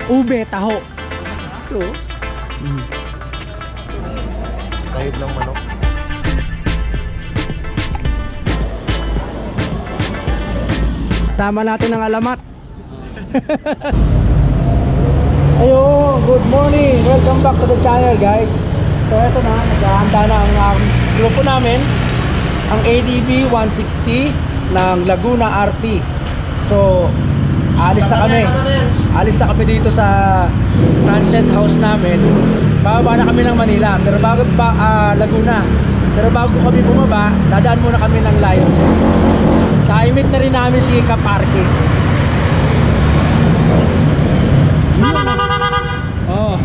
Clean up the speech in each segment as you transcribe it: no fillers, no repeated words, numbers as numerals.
Ube, taho. Ito. Kahit ng manok. Sama natin ang alamat. Ayo, good morning. Welcome back to the channel, guys. So eto na, naghahanda na ang grupo namin, ang ADB 160 ng Laguna RT. So alis na kami dito sa transit house namin. Bababa na kami ng Manila, pero bago Laguna. Pero bago kami bumaba, dadaan muna kami ng Lions Head. Ka-meet na rin namin si Kaparke. Oh.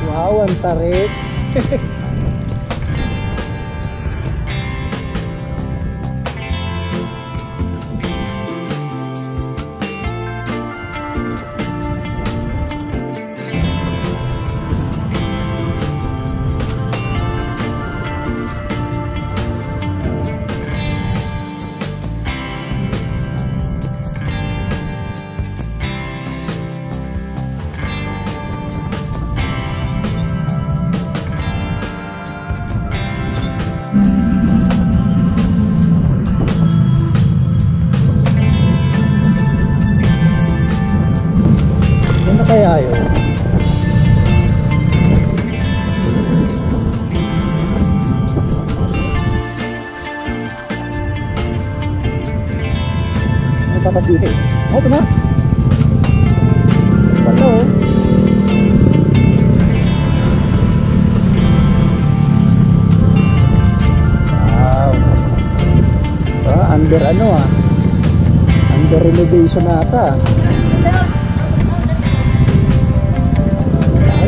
Wow, ang tarik. Ano kaya yun? Ano tatabihin? Oh, ito na! Pato! Wow! Under ano ah? Under renovation na ata.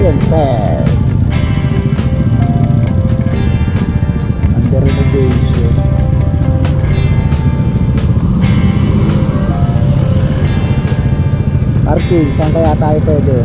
Ayan, sir. Under renovation. Parking, saan kaya tayo pwede?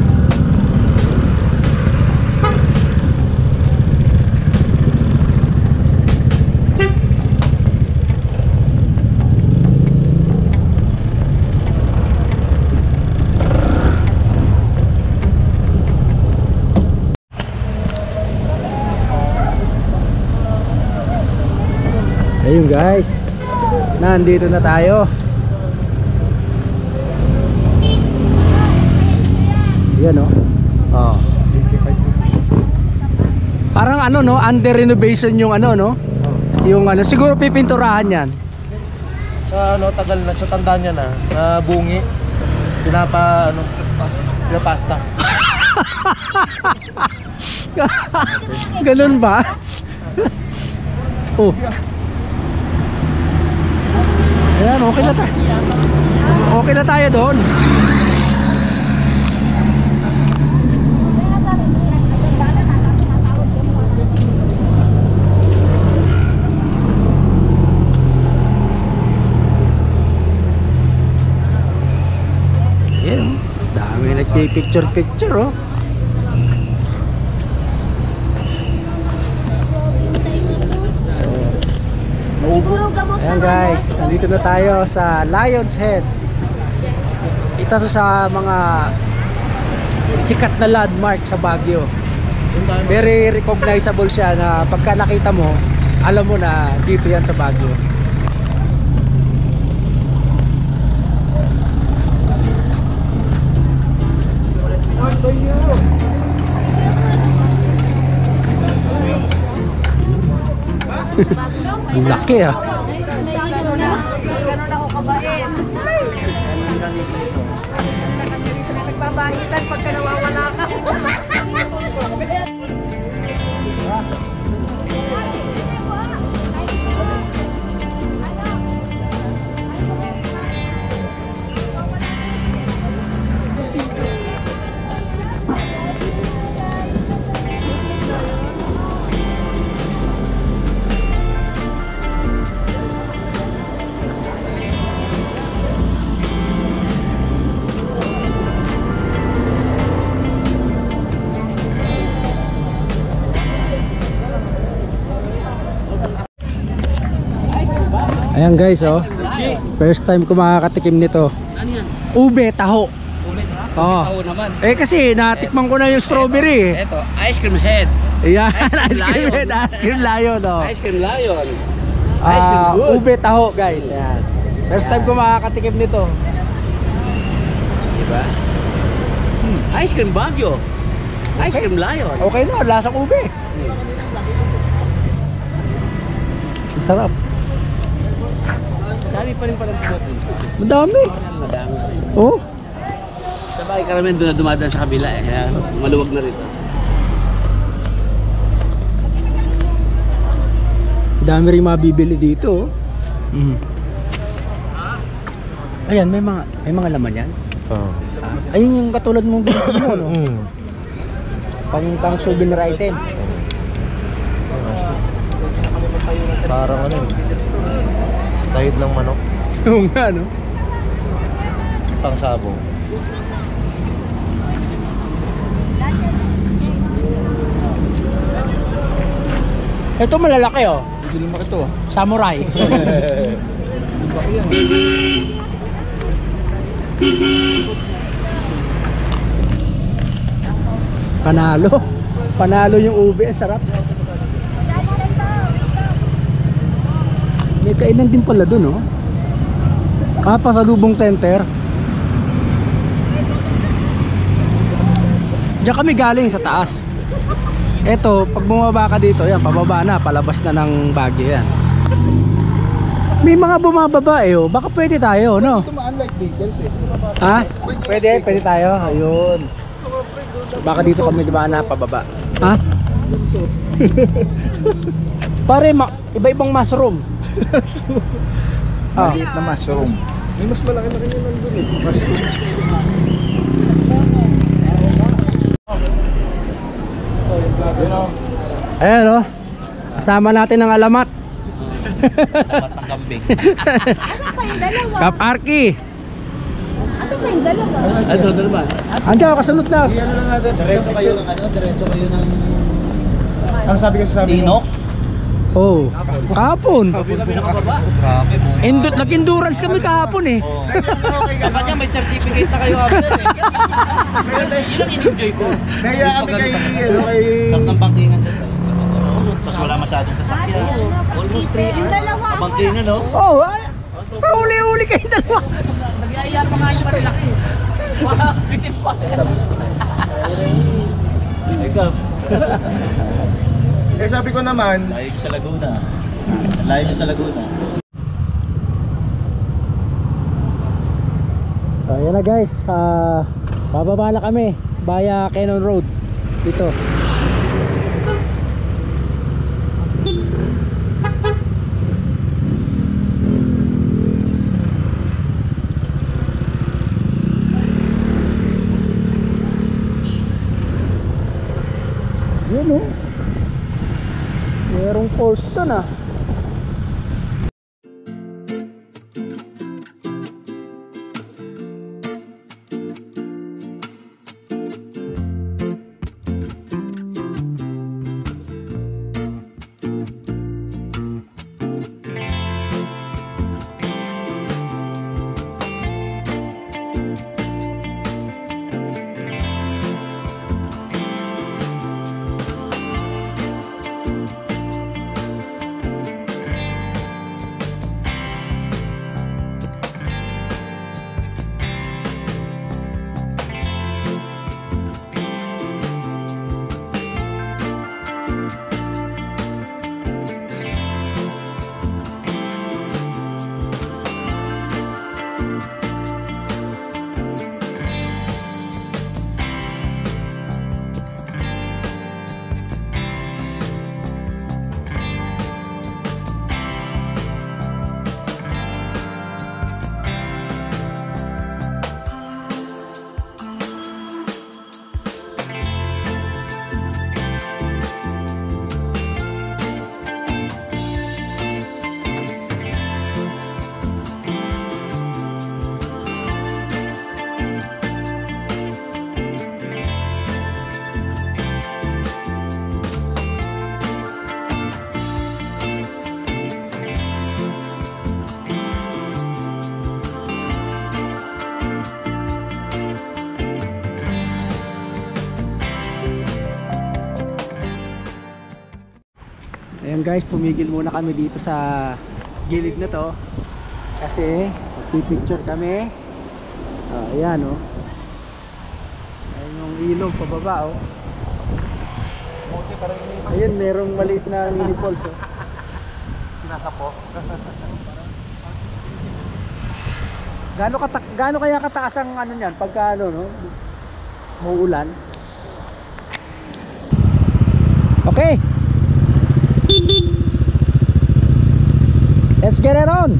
Ayun guys, nandito na tayo. Yan o. Oh. Parang ano no, under renovation yung ano no. Yung ano, siguro pipinturahan yan. Sa ano, tagal na, sa tanda niya na bungi. Pinapasta. Ganun ba? Oh. Ayan, okay na tayo. Okay na tayo doon. Ayan, dami nagpipicture-picture oh. Ayan guys, nandito na tayo sa Lions Head. Ito sa mga sikat na landmark sa Baguio. Very recognizable siya na pagka nakita mo, alam mo na dito yan sa Baguio. Ang laki ah. Ganun ako kabait. Nagbabaitan pagka nawawala ka. Ayan guys, oh. First time ko makakatikim nito. Ano yan? Ube taho. Ulit. Oh. Taho naman. Eh kasi natikman ko na yung strawberry. Ito, ice cream head. Ayan, Ice cream lion. ice cream lion, oh. Ice cream lion. Ice cream good. Ube taho, guys. Ayan. First time ko makakatikim nito. Diba? Ice cream bagyo. Ice cream lion. Okay na, lasang ube. Masarap. Dami pa rin palang pumupunta. Madami. Madami. Oh. Sabay karamihan doon na dumadaan sa kabila eh. Kaya maluwag na rito. Dami rin mabibili dito, oh. Ayan, may mga laman yan. Oo. Ayun yung katulad mong binili mo, no? Pang souvenir item. Parang ano eh. Tahid ng manok. Oo nga, no? Pang sabong. Ito malalaki, oh. Hindi lumaki ito. Samurai. Panalo. Panalo yung ube, ang sarap. May kainan din pala dun, oh. Pasalubong center. Diyan kami galing sa taas. Eto, pag bumaba ka dito, yan, pababa na, palabas na ng Baguio yan. May mga bumababa eh, oh. Baka pwede tayo, no? Ito ma-unlike vehicles eh. Ha? Pwede tayo. Ayun. Baka dito kami diba na pababa. Ha? Pare, iba-ibang mushroom. Ah. Maliit na mushroom. May mas malaki na kanya nandun eh. Mushroom. Ayan, oh. Kasama natin ang alamat. Dapat ng kambing. Kap Arki. Ano pa yung dalawa? Ano naman? Andiyan, kasunod na. Ano lang natin. Diretso kayo ng ano? Diretso kayo ng... Ang sabi ko sa Inok? Oh, kahapon. Kami nakababa. Grabe mo. Nag-endurance kami kahapon eh. Dapat niya may certificate na kayo after eh. Yun ang in-enjoy ko. Naya kami kay... Sarap ng bangkingan dito. Tapos wala masyadong sasakyan. Almost 3 Yung hours. dalawa. Bangkingan no? Oh, kahuli-huli kayo dalawa. Nag-iaya pa nga yung marilaki. Bitin pa. Ikaw. Eh sabi ko naman, layo sa Laguna. Layo sa Laguna. So, ayan na guys. Bababa na kami via Cannon Road dito. Yun, oh. Merong falls doon, ah. Ayan guys, tumigil muna kami dito sa gilid na to kasi magpipicture kami. Ayan oh. Ayan yung ilog pababa oh. Buti pa rin yung Ayun, merong maliit na mini falls oh. nasa po. Gaano kaya kataas ang ano niyan pagka ano no? Muulan. Okay. Let's get it on.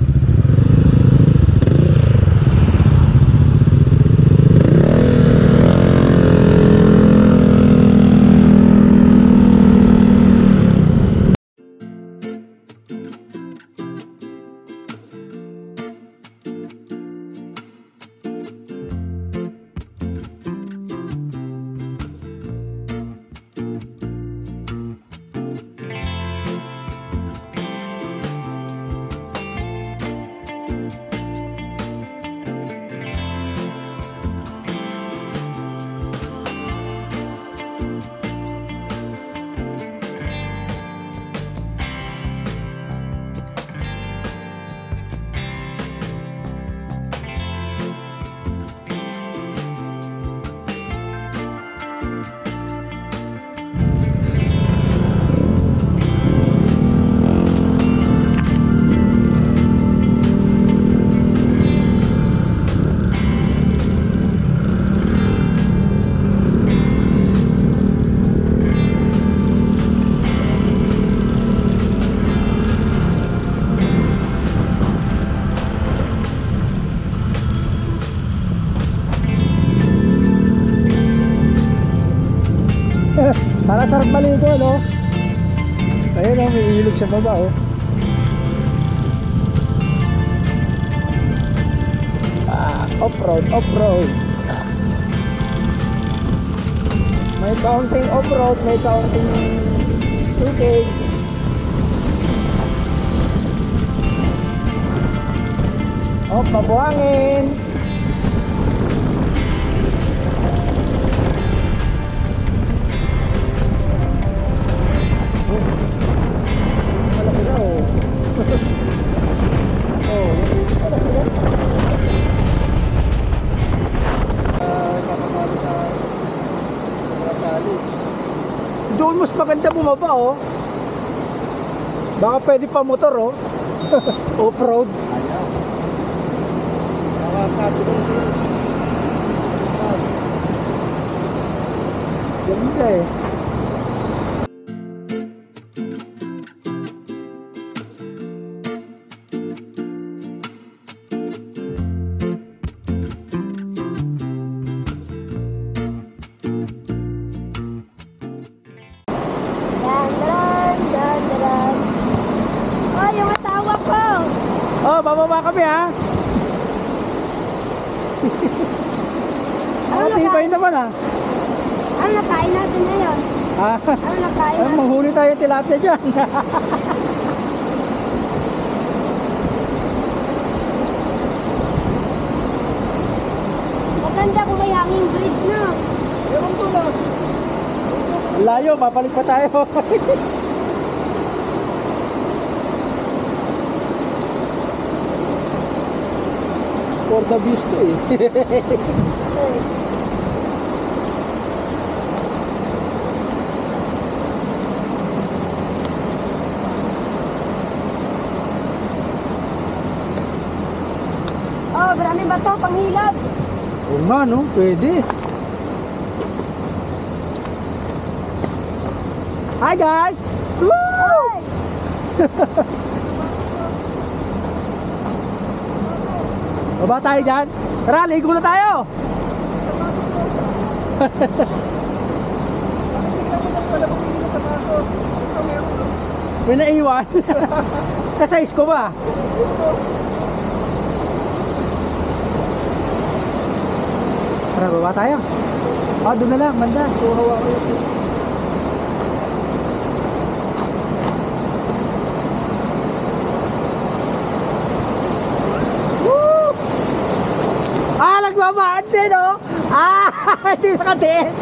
Para sarap maligo no. Ayun oh, may ilog sa baba oh. Off-road. May kaunting off-road, may kaunting tubig. Oh, mabuhangin. Malaki na oh. Oh, malaki na. Kakasali sa mga challenge. Doon mas maganda bumaba oh. Baka pwede pa motor oh. Off-road. Ayaw. Nakakasabi ko siya. Ganda eh. Oh, yung asawa ko. Oh, bababa kami ha. Ano Tibay naman ha. Ano nakain natin ngayon? Ano nakain natin? Manghuli tayo tilapia dyan. Maganda kung may hanging bridge na. Ewan ko lang. Layo, babalik pa tayo. For the views to eh. Oh, marami ba to? Panghilab. Oo nga no, pwede. Hi guys! Woo! Baba tayo dyan. Tara, ligo na tayo. May naiwan. Kasaiz ko ba? Tara, baba tayo. Doon na lang, banda. Suhaw ako yun. Nagbabaan din oh. Hindi nakatiis.